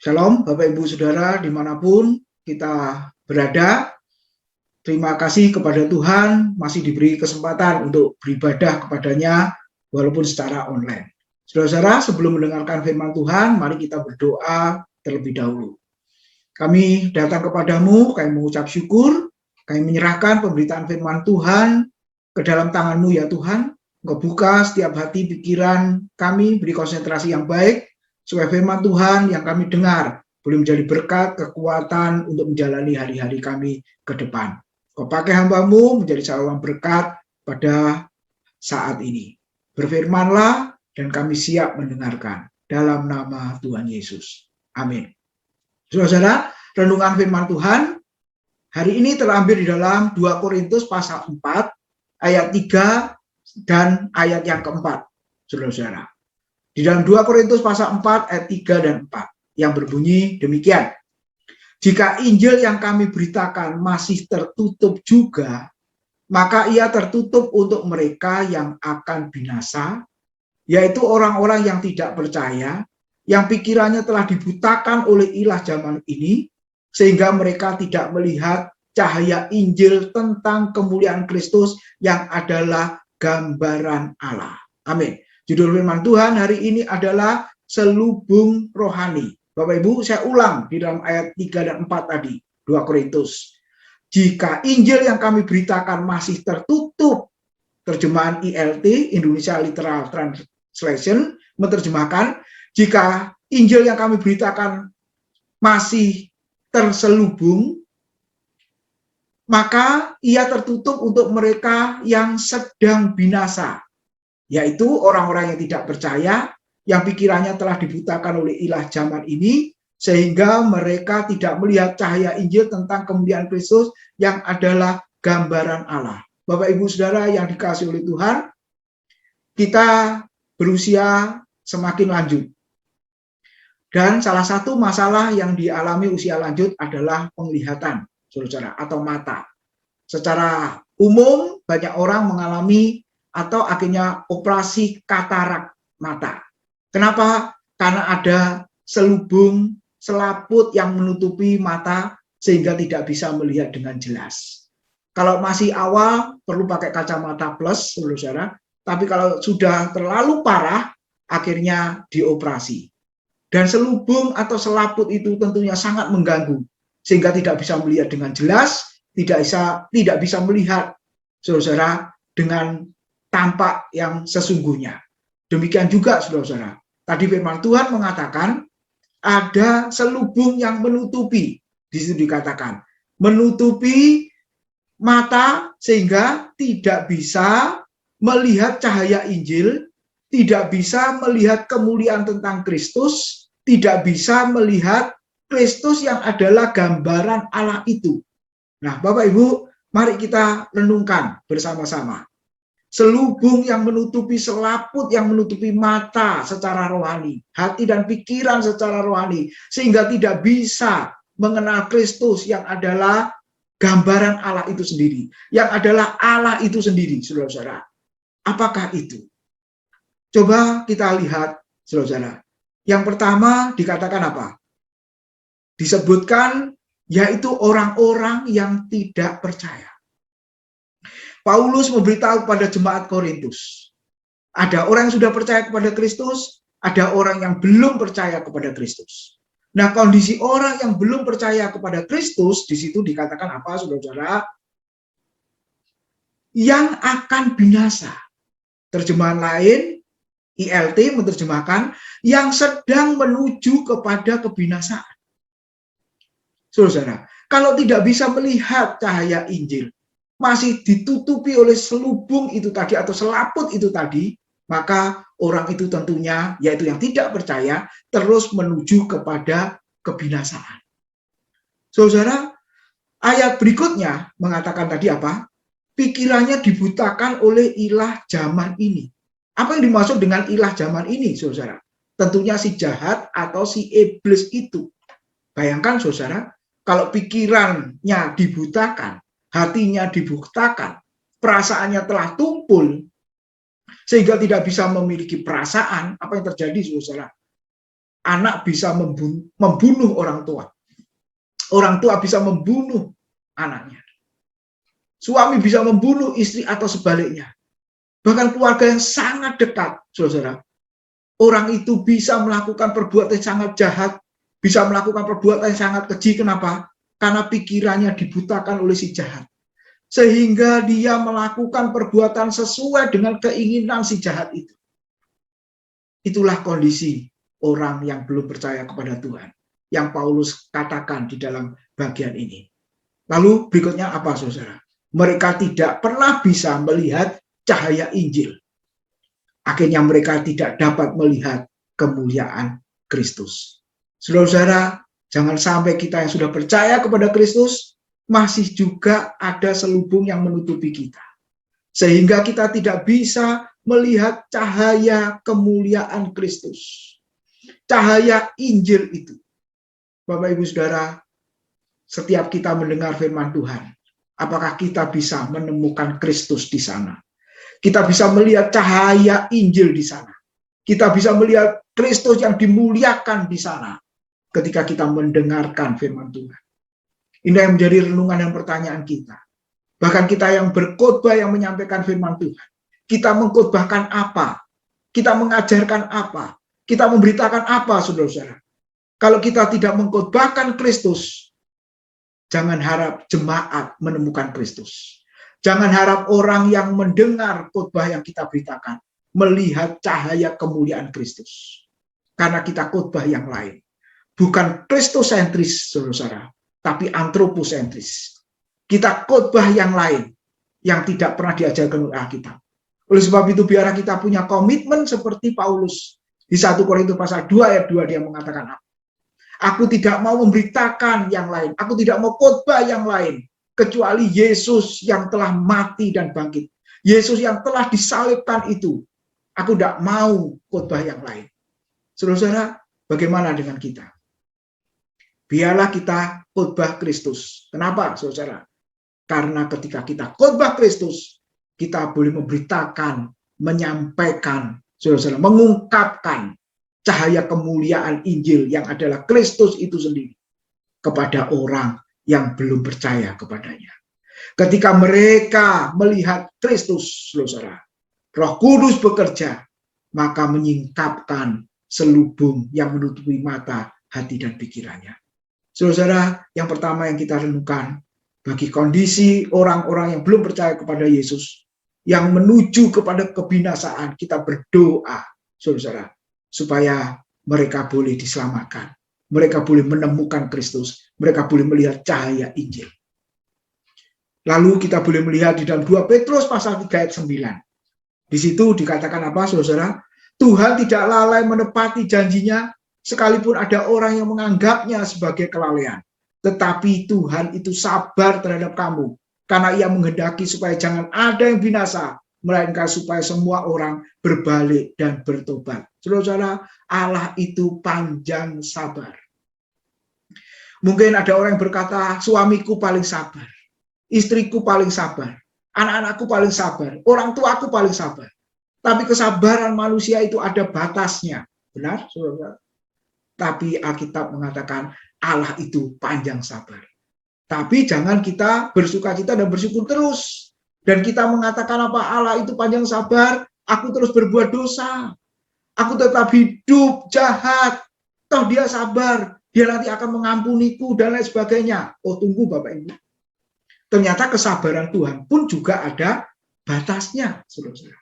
Shalom Bapak Ibu Saudara dimanapun kita berada. Terima kasih kepada Tuhan masih diberi kesempatan untuk beribadah kepadanya walaupun secara online. Saudara-saudara, sebelum mendengarkan firman Tuhan, mari kita berdoa terlebih dahulu. Kami datang kepadamu, kami mengucap syukur, kami menyerahkan pemberitaan firman Tuhan ke dalam tangan-Mu ya Tuhan. Engkau buka setiap hati pikiran kami, beri konsentrasi yang baik, supaya firman Tuhan yang kami dengar boleh menjadi berkat, kekuatan untuk menjalani hari-hari kami ke depan. Kau pakai hamba-Mu menjadi saluran berkat pada saat ini. Berfirmanlah dan kami siap mendengarkan. Dalam nama Tuhan Yesus. Amin. Saudara-saudara, renungan firman Tuhan hari ini terambil di dalam 2 Korintus pasal 4 ayat 3 dan ayat yang keempat. Saudara-saudara. Di dalam 2 Korintus pasal 4 ayat 3 dan 4 yang berbunyi demikian. Jika Injil yang kami beritakan masih tertutup juga, maka ia tertutup untuk mereka yang akan binasa, yaitu orang-orang yang tidak percaya, yang pikirannya telah dibutakan oleh ilah zaman ini, sehingga mereka tidak melihat cahaya Injil tentang kemuliaan Kristus yang adalah gambaran Allah. Amin. Judul firman Tuhan hari ini adalah selubung rohani. Bapak Ibu, saya ulang di dalam ayat 3 dan 4 tadi, 2 Korintus. Jika Injil yang kami beritakan masih tertutup, terjemahan ILT, Indonesia Literal Translation, menerjemahkan, jika Injil yang kami beritakan masih terselubung, maka ia tertutup untuk mereka yang sedang binasa, yaitu orang-orang yang tidak percaya, yang pikirannya telah dibutakan oleh ilah zaman ini, sehingga mereka tidak melihat cahaya Injil tentang kemuliaan Kristus yang adalah gambaran Allah. Bapak Ibu Saudara yang dikasihi oleh Tuhan, kita berusia semakin lanjut. Dan salah satu masalah yang dialami usia lanjut adalah penglihatan, saudara, atau mata. Secara umum, banyak orang mengalami atau akhirnya operasi katarak mata. Kenapa? Karena ada selubung, selaput yang menutupi mata sehingga tidak bisa melihat dengan jelas. Kalau masih awal perlu pakai kacamata plus, saudara. Tapi kalau sudah terlalu parah, akhirnya dioperasi. Dan selubung atau selaput itu tentunya sangat mengganggu sehingga tidak bisa melihat dengan jelas, tidak bisa melihat, saudara, dengan tampak yang sesungguhnya. Demikian juga, saudara-saudara. Tadi firman Tuhan mengatakan ada selubung yang menutupi. Di situ dikatakan menutupi mata sehingga tidak bisa melihat cahaya Injil, tidak bisa melihat kemuliaan tentang Kristus, tidak bisa melihat Kristus yang adalah gambaran Allah itu. Nah, Bapak Ibu, mari kita renungkan bersama-sama. Selubung yang menutupi, selaput yang menutupi mata secara rohani, hati dan pikiran secara rohani, sehingga tidak bisa mengenal Kristus yang adalah gambaran Allah itu sendiri, yang adalah Allah itu sendiri, saudara-saudara. Apakah itu? Coba kita lihat, saudara-saudara. Yang pertama dikatakan apa? Disebutkan yaitu orang-orang yang tidak percaya. Paulus memberitahu kepada jemaat Korintus, ada orang yang sudah percaya kepada Kristus, ada orang yang belum percaya kepada Kristus. Nah, kondisi orang yang belum percaya kepada Kristus, di situ dikatakan apa, saudara-saudara? Yang akan binasa. Terjemahan lain, ILT menerjemahkan, yang sedang menuju kepada kebinasaan. Saudara, kalau tidak bisa melihat cahaya Injil, masih ditutupi oleh selubung itu tadi atau selaput itu tadi, maka orang itu tentunya, yaitu yang tidak percaya, terus menuju kepada kebinasaan. Saudara, ayat berikutnya mengatakan tadi apa? Pikirannya dibutakan oleh ilah zaman ini. Apa yang dimaksud dengan ilah zaman ini, saudara? Tentunya si jahat atau si iblis itu. Bayangkan, saudara, kalau pikirannya dibutakan, hatinya dibutakan, perasaannya telah tumpul, sehingga tidak bisa memiliki perasaan, apa yang terjadi, saudara? anak bisa membunuh orang tua. Orang tua bisa membunuh anaknya. Suami bisa membunuh istri atau sebaliknya. Bahkan keluarga yang sangat dekat, saudara. Orang itu bisa melakukan perbuatan yang sangat jahat, bisa melakukan perbuatan yang sangat keji. Kenapa? Karena pikirannya dibutakan oleh si jahat. Sehingga dia melakukan perbuatan sesuai dengan keinginan si jahat itu. Itulah kondisi orang yang belum percaya kepada Tuhan, yang Paulus katakan di dalam bagian ini. Lalu berikutnya apa, saudara? Mereka tidak pernah bisa melihat cahaya Injil. Akhirnya mereka tidak dapat melihat kemuliaan Kristus. Saudara-saudara, jangan sampai kita yang sudah percaya kepada Kristus masih juga ada selubung yang menutupi kita. Sehingga kita tidak bisa melihat cahaya kemuliaan Kristus. Cahaya Injil itu. Bapak Ibu Saudara, setiap kita mendengar firman Tuhan, apakah kita bisa menemukan Kristus di sana? Kita bisa melihat cahaya Injil di sana. Kita bisa melihat Kristus yang dimuliakan di sana ketika kita mendengarkan firman Tuhan. Ini yang menjadi renungan dan pertanyaan kita. Bahkan kita yang berkhotbah yang menyampaikan firman Tuhan. Kita mengkhotbahkan apa? Kita mengajarkan apa? Kita memberitakan apa, saudara-saudara? Kalau kita tidak mengkhotbahkan Kristus, jangan harap jemaat menemukan Kristus. Jangan harap orang yang mendengar khotbah yang kita beritakan melihat cahaya kemuliaan Kristus. Karena kita khotbah yang lain. Bukan Kristosentris, saudara-saudara, tapi antroposentris. Kita khotbah yang lain yang tidak pernah diajarkan oleh Alkitab. Oleh sebab itu biarlah kita punya komitmen seperti Paulus. Di 1 Korintus pasal 2 ayat 2 dia mengatakan, aku tidak mau memberitakan yang lain. Aku tidak mau khotbah yang lain. Kecuali Yesus yang telah mati dan bangkit. Yesus yang telah disalibkan itu. Aku tidak mau khotbah yang lain. Saudara-saudara, bagaimana dengan kita? Biarlah kita khotbah Kristus. Kenapa, saudara? Karena ketika kita khotbah Kristus, kita boleh memberitakan, menyampaikan, saudara-saudara, mengungkapkan cahaya kemuliaan Injil yang adalah Kristus itu sendiri kepada orang yang belum percaya kepadanya. Ketika mereka melihat Kristus, saudara, Roh Kudus bekerja, maka menyingkapkan selubung yang menutupi mata, hati, dan pikirannya. Saudara, yang pertama yang kita renungkan, bagi kondisi orang-orang yang belum percaya kepada Yesus, yang menuju kepada kebinasaan, kita berdoa, saudara, supaya mereka boleh diselamatkan. Mereka boleh menemukan Kristus. Mereka boleh melihat cahaya Injil. Lalu kita boleh melihat di dalam 2 Petrus pasal 3 ayat 9. Di situ dikatakan apa, saudara? Tuhan tidak lalai menepati janjinya, sekalipun ada orang yang menganggapnya sebagai kelalaian. Tetapi Tuhan itu sabar terhadap kamu, karena ia menghendaki supaya jangan ada yang binasa, melainkan supaya semua orang berbalik dan bertobat. Saudara-saudara, Allah itu panjang sabar. Mungkin ada orang yang berkata, suamiku paling sabar, istriku paling sabar, anak-anakku paling sabar, orang tuaku paling sabar. Tapi kesabaran manusia itu ada batasnya. Benar, saudara? Tapi Alkitab mengatakan Allah itu panjang sabar. Tapi jangan kita bersukacita dan bersyukur terus. Dan kita mengatakan apa? Allah itu panjang sabar, aku terus berbuat dosa. Aku tetap hidup jahat. Toh dia sabar, dia nanti akan mengampuniku dan lain sebagainya. Oh, tunggu Bapak Ibu. Ternyata kesabaran Tuhan pun juga ada batasnya, saudara-saudara.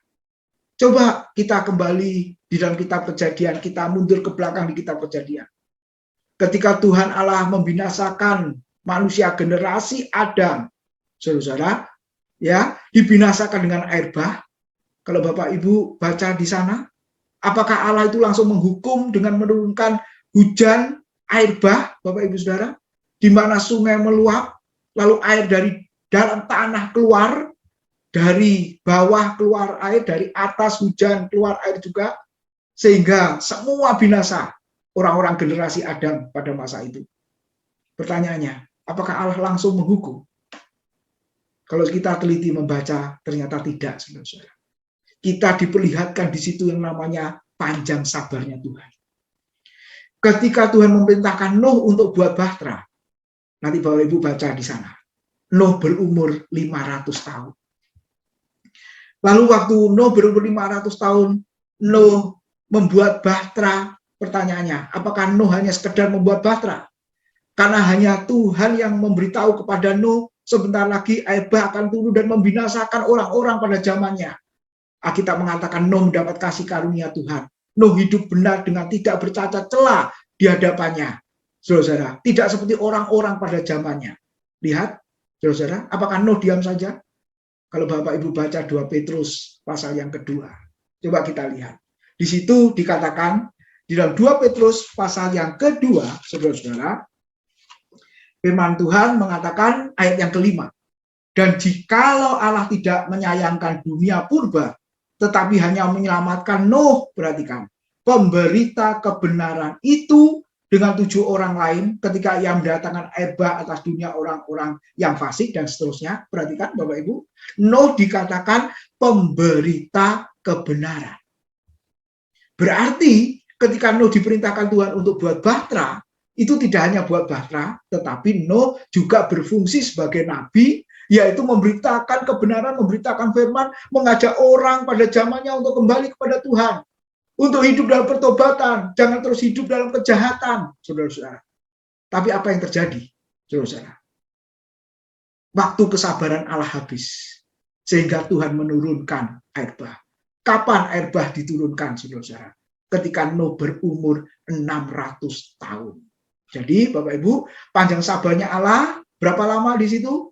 Coba kita kembali di dalam kitab Kejadian, kita mundur ke belakang di kitab Kejadian. Ketika Tuhan Allah membinasakan manusia generasi Adam, saudara-saudara, ya, dibinasakan dengan air bah. Kalau Bapak Ibu baca di sana, apakah Allah itu langsung menghukum dengan menurunkan hujan air bah, Bapak Ibu Saudara, di mana sungai meluap, lalu air dari dalam tanah keluar, dari bawah keluar air, dari atas hujan keluar air juga, sehingga semua binasa orang-orang generasi Adam pada masa itu. Pertanyaannya, apakah Allah langsung menghukum? Kalau kita teliti membaca, ternyata tidak, saudara-saudara. Kita diperlihatkan di situ yang namanya panjang sabarnya Tuhan. ketika Tuhan memerintahkan Nuh untuk buat bahtera, nanti Bapak Ibu baca di sana, Nuh berumur 500 tahun. Lalu waktu Nuh berumur 500 tahun, Nuh membuat bahtera. Pertanyaannya, apakah Nuh hanya sekedar membuat bahtera? Karena hanya Tuhan yang memberitahu kepada Nuh, sebentar lagi air bah akan turun dan membinasakan orang-orang pada zamannya. Alkitab mengatakan Nuh mendapat kasih karunia Tuhan. Nuh hidup benar dengan tidak bercacat celah di hadapannya. Saudara, tidak seperti orang-orang pada zamannya. Lihat, saudara, apakah Nuh diam saja? Kalau Bapak Ibu baca 2 Petrus pasal yang kedua, coba kita lihat. Di situ dikatakan, di dalam 2 Petrus pasal yang kedua, saudara-saudara, firman Tuhan mengatakan ayat yang kelima, dan jikalau Allah tidak menyayangkan dunia purba, tetapi hanya menyelamatkan Nuh, perhatikan, pemberita kebenaran itu dengan 7 orang lain ketika ia mendatangkan air bah atas dunia orang-orang yang fasik dan seterusnya. Perhatikan Bapak Ibu, Nuh dikatakan pemberita kebenaran. Berarti ketika Nuh diperintahkan Tuhan untuk buat bahtera, itu tidak hanya buat bahtera, tetapi Nuh juga berfungsi sebagai nabi, yaitu memberitakan kebenaran, memberitakan firman, mengajak orang pada zamannya untuk kembali kepada Tuhan, untuk hidup dalam pertobatan, jangan terus hidup dalam kejahatan, saudara-saudara. Tapi apa yang terjadi, saudara-saudara? Waktu kesabaran Allah habis, sehingga Tuhan menurunkan air bah. Kapan air bah diturunkan, saudara-saudara? Ketika Nuh berumur 600 tahun. Jadi, Bapak Ibu, panjang sabarnya Allah, berapa lama di situ?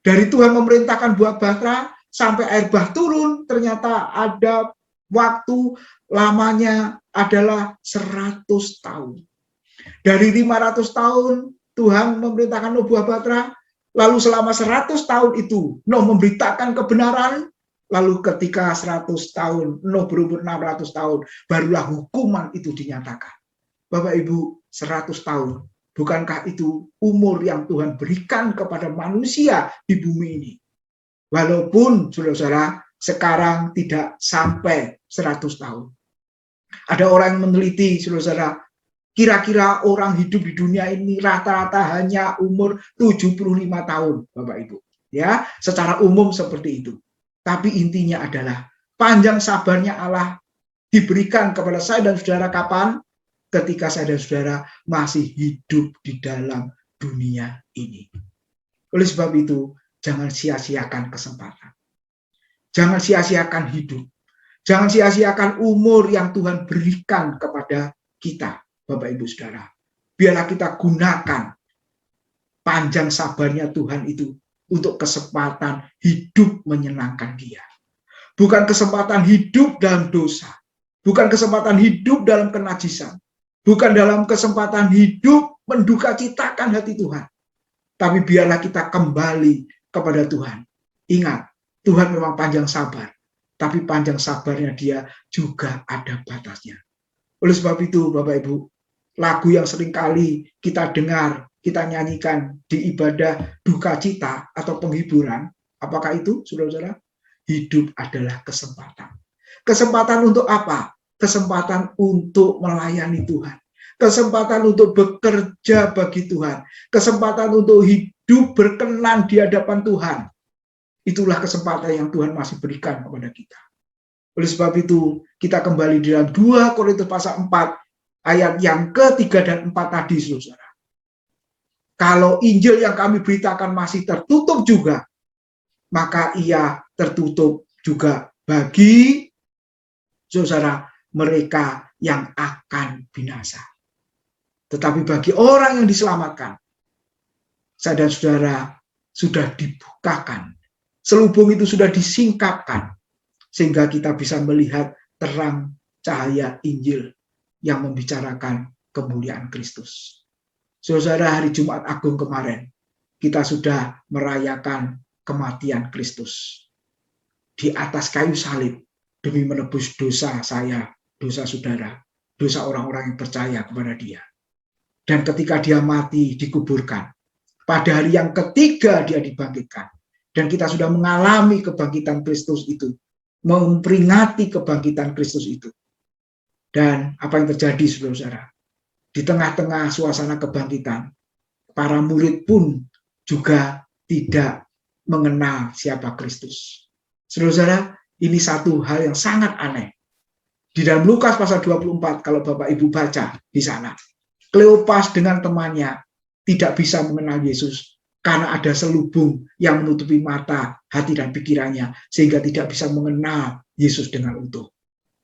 Dari Tuhan memerintahkan buat bahtera, sampai air bah turun, ternyata ada waktu lamanya adalah 100 tahun. Dari 500 tahun, Tuhan memerintahkan Nuh buat bahtera, lalu selama 100 tahun itu, Nuh memberitakan kebenaran, lalu ketika 100 tahun, Nuh berumur 600 tahun, barulah hukuman itu dinyatakan. Bapak Ibu, 100 tahun, bukankah itu umur yang Tuhan berikan kepada manusia di bumi ini? Walaupun, saudara-saudara, sekarang tidak sampai 100 tahun. Ada orang yang meneliti, saudara-saudara, kira-kira orang hidup di dunia ini rata-rata hanya umur 75 tahun, Bapak Ibu. Ya, secara umum seperti itu. Tapi intinya adalah panjang sabarnya Allah diberikan kepada saya dan saudara kapan? Ketika saya dan saudara masih hidup di dalam dunia ini. Oleh sebab itu, jangan sia-siakan kesempatan. Jangan sia-siakan hidup. Jangan sia-siakan umur yang Tuhan berikan kepada kita, Bapak Ibu Saudara. Biarlah kita gunakan panjang sabarnya Tuhan itu untuk kesempatan hidup menyenangkan Dia. Bukan kesempatan hidup dalam dosa. Bukan kesempatan hidup dalam kenajisan. Bukan dalam kesempatan hidup mendukacitakan hati Tuhan. Tapi biarlah kita kembali kepada Tuhan. Ingat, Tuhan memang panjang sabar. Tapi panjang sabarnya Dia juga ada batasnya. Oleh sebab itu, Bapak Ibu, lagu yang seringkali kita dengar, kita nyanyikan di ibadah duka cita atau penghiburan, apakah itu, saudara-saudara? Hidup adalah kesempatan. Kesempatan untuk apa? Kesempatan untuk melayani Tuhan. Kesempatan untuk bekerja bagi Tuhan. Kesempatan untuk hidup berkenan di hadapan Tuhan. Itulah kesempatan yang Tuhan masih berikan kepada kita. Oleh sebab itu, kita kembali di dalam 2 Korintus pasal 4, ayat yang ketiga dan 4 tadi, saudara. Kalau Injil yang kami beritakan masih tertutup juga, maka ia tertutup juga bagi saudara mereka yang akan binasa. Tetapi bagi orang yang diselamatkan, saya dan saudara sudah dibukakan. Selubung itu sudah disingkapkan, sehingga kita bisa melihat terang cahaya Injil yang membicarakan kemuliaan Kristus. Saudara, hari Jumat Agung kemarin, kita sudah merayakan kematian Kristus. Di atas kayu salib, demi menebus dosa saya, dosa saudara, dosa orang-orang yang percaya kepada Dia. Dan ketika Dia mati, dikuburkan. Pada hari yang ketiga Dia dibangkitkan. Dan kita sudah mengalami kebangkitan Kristus itu. Memperingati kebangkitan Kristus itu. Dan apa yang terjadi, saudara-saudara? di tengah-tengah suasana kebangkitan, para murid pun juga tidak mengenal siapa Kristus. Saudara-saudara, ini satu hal yang sangat aneh. Di dalam Lukas pasal 24, kalau Bapak Ibu baca di sana, Kleopas dengan temannya tidak bisa mengenal Yesus karena ada selubung yang menutupi mata, hati, dan pikirannya, sehingga tidak bisa mengenal Yesus dengan utuh.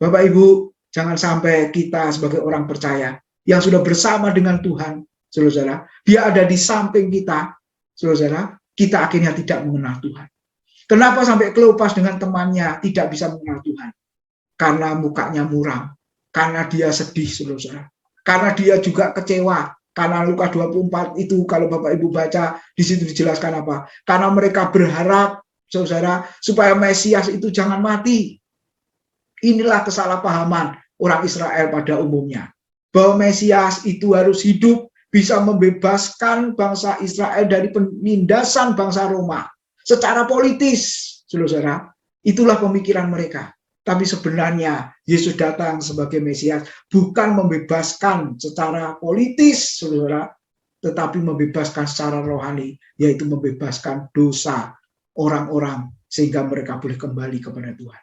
Bapak Ibu, jangan sampai kita sebagai orang percaya yang sudah bersama dengan Tuhan, saudara-saudara, dia ada di samping kita, saudara-saudara, kita akhirnya tidak mengenal Tuhan. Kenapa sampai Kleopas dengan temannya tidak bisa mengenal Tuhan? Karena mukanya muram, karena dia sedih, saudara-saudara, karena dia juga kecewa. Karena Lukas 24 itu kalau Bapak Ibu baca, di situ dijelaskan apa? Karena mereka berharap, saudara, supaya Mesias itu jangan mati. Inilah kesalahpahaman orang Israel pada umumnya. Bahwa Mesias itu harus hidup, bisa membebaskan bangsa Israel dari penindasan bangsa Roma. Secara politis, saudara, itulah pemikiran mereka. Tapi sebenarnya Yesus datang sebagai Mesias bukan membebaskan secara politis, saudara, tetapi membebaskan secara rohani, yaitu membebaskan dosa orang-orang sehingga mereka boleh kembali kepada Tuhan.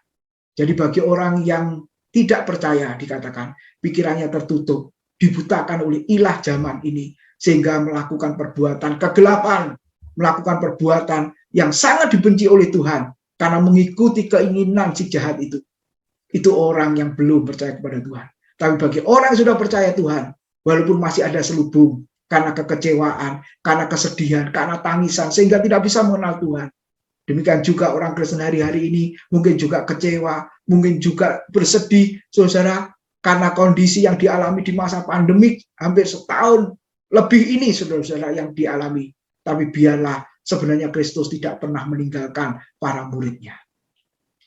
Jadi bagi orang yang tidak percaya, dikatakan pikirannya tertutup, dibutakan oleh ilah zaman ini, sehingga melakukan perbuatan kegelapan, melakukan perbuatan yang sangat dibenci oleh Tuhan karena mengikuti keinginan si jahat itu. Itu orang yang belum percaya kepada Tuhan. Tapi bagi orang yang sudah percaya Tuhan, walaupun masih ada selubung, karena kekecewaan, karena kesedihan, karena tangisan, sehingga tidak bisa mengenal Tuhan. Demikian juga orang Kristen hari-hari ini mungkin juga kecewa, mungkin juga bersedih, saudara, karena kondisi yang dialami di masa pandemik, hampir setahun lebih ini, saudara-saudara, yang dialami. Tapi biarlah sebenarnya Kristus tidak pernah meninggalkan para muridnya.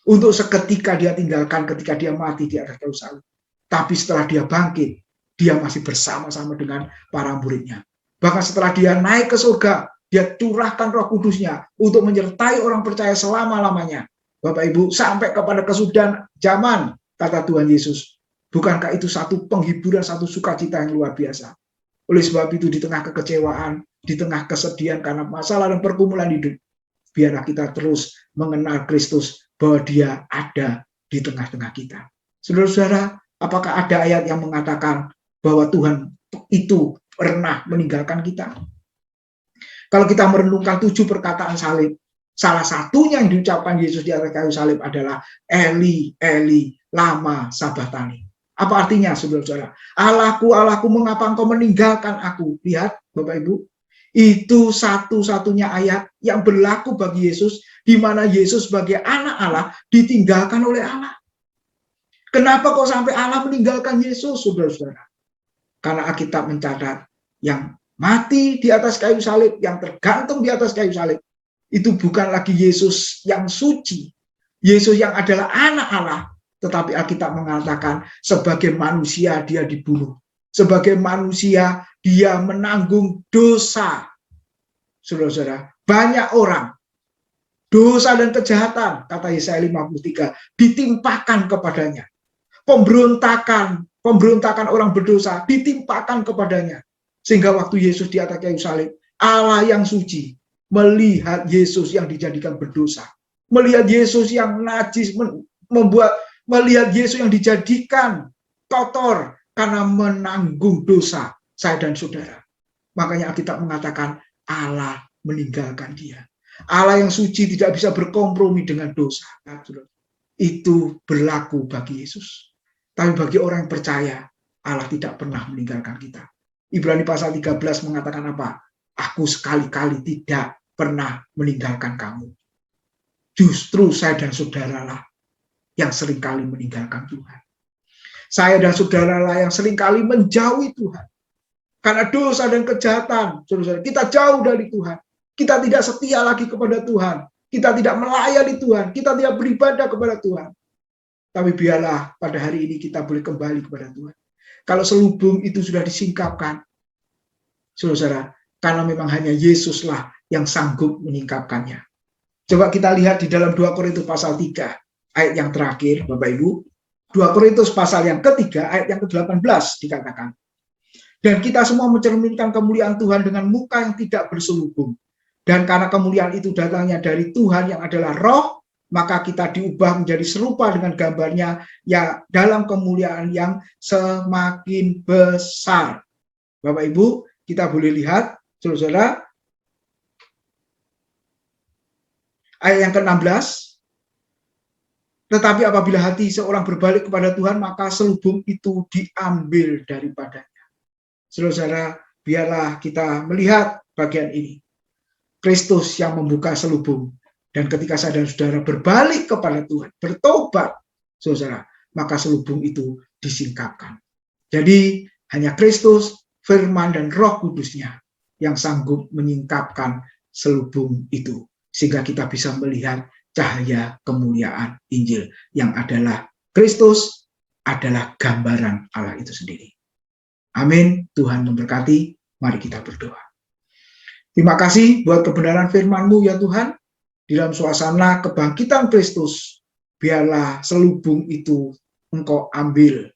Untuk seketika dia tinggalkan ketika dia mati di atas kayu salib. Tapi setelah dia bangkit, dia masih bersama-sama dengan para muridnya. Bahkan setelah dia naik ke surga, dia curahkan Roh Kudusnya untuk menyertai orang percaya selama-lamanya. Bapak Ibu, sampai kepada kesudahan zaman, kata Tuhan Yesus. Bukankah itu satu penghiburan, satu sukacita yang luar biasa? Oleh sebab itu, di tengah kekecewaan, di tengah kesedihan karena masalah dan pergumulan hidup, biarlah kita terus mengenal Kristus, bahwa dia ada di tengah-tengah kita. Saudara-saudara, apakah ada ayat yang mengatakan bahwa Tuhan itu pernah meninggalkan kita? Kalau kita merenungkan 7 perkataan salib, salah satunya yang diucapkan Yesus di atas kayu salib adalah Eli, Eli, lama sabachthani. Apa artinya, saudara-saudara? Allahku, Allahku, mengapa engkau meninggalkan aku? Lihat, Bapak Ibu, itu satu-satunya ayat yang berlaku bagi Yesus, di mana Yesus sebagai anak Allah ditinggalkan oleh Allah. Kenapa kok sampai Allah meninggalkan Yesus, saudara-saudara? Karena Alkitab mencatat yang mati di atas kayu salib, yang tergantung di atas kayu salib, itu bukan lagi Yesus yang suci, Yesus yang adalah anak Allah, tetapi Alkitab mengatakan sebagai manusia dia dibunuh. Sebagai manusia dia menanggung dosa. Saudara-saudara, banyak orang dosa dan kejahatan, kata Yesaya 53, ditimpakan kepadanya. Pemberontakan orang berdosa ditimpakan kepadanya. Sehingga waktu Yesus di atas kayu salib, Allah yang suci melihat Yesus yang dijadikan berdosa. Melihat Yesus yang najis, melihat Yesus yang dijadikan kotor karena menanggung dosa saya dan saudara. Makanya Alkitab mengatakan Allah meninggalkan dia. Allah yang suci tidak bisa berkompromi dengan dosa. Itu berlaku bagi Yesus. Tapi bagi orang yang percaya, Allah tidak pernah meninggalkan kita. Ibrani pasal 13 mengatakan apa? Aku sekali-kali tidak pernah meninggalkan kamu. Justru saya dan saudaralah yang seringkali meninggalkan Tuhan. Saya dan saudaralah yang seringkali menjauhi Tuhan. Karena dosa dan kejahatan, saudara, kita jauh dari Tuhan. Kita tidak setia lagi kepada Tuhan. Kita tidak melayani Tuhan. Kita tidak beribadah kepada Tuhan. Tapi biarlah pada hari ini kita boleh kembali kepada Tuhan. Kalau selubung itu sudah disingkapkan, saudara, karena memang hanya Yesuslah yang sanggup menyingkapkannya. Coba kita lihat di dalam 2 Korintus pasal 3, ayat yang terakhir, Bapak Ibu. 2 Korintus pasal yang ketiga, ayat yang ke-18 dikatakan. Dan kita semua mencerminkan kemuliaan Tuhan dengan muka yang tidak berselubung. Dan karena kemuliaan itu datangnya dari Tuhan yang adalah roh, maka kita diubah menjadi serupa dengan gambarnya ya dalam kemuliaan yang semakin besar. Bapak Ibu, kita boleh lihat, saudara, ayat yang ke-16, tetapi apabila hati seorang berbalik kepada Tuhan, maka selubung itu diambil daripadanya. Saudara, biarlah kita melihat bagian ini. Kristus yang membuka selubung. Dan ketika saudara-saudara berbalik kepada Tuhan, bertobat, saudara, maka selubung itu disingkapkan. Jadi, hanya Kristus, firman, dan roh kudusnya yang sanggup menyingkapkan selubung itu. Sehingga kita bisa melihat cahaya kemuliaan Injil yang adalah Kristus adalah gambaran Allah itu sendiri. Amin. Tuhan memberkati. Mari kita berdoa. Terima kasih buat kebenaran firman-Mu ya Tuhan. Di dalam suasana kebangkitan Kristus, biarlah selubung itu Engkau ambil.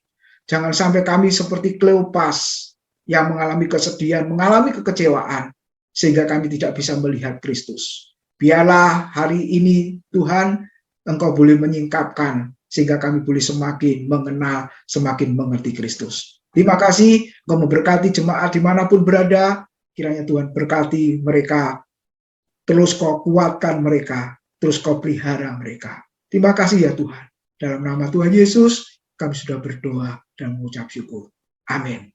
Jangan sampai kami seperti Kleopas yang mengalami kesedihan, mengalami kekecewaan, sehingga kami tidak bisa melihat Kristus. Biarlah hari ini Tuhan, Engkau boleh menyingkapkan, sehingga kami boleh semakin mengenal, semakin mengerti Kristus. Terima kasih, Engkau memberkati jemaat dimanapun berada, kiranya Tuhan berkati mereka, terus Kau kuatkan mereka, terus Kau pelihara mereka. Terima kasih ya Tuhan. Dalam nama Tuhan Yesus, kami sudah berdoa dan mengucap syukur. Amin.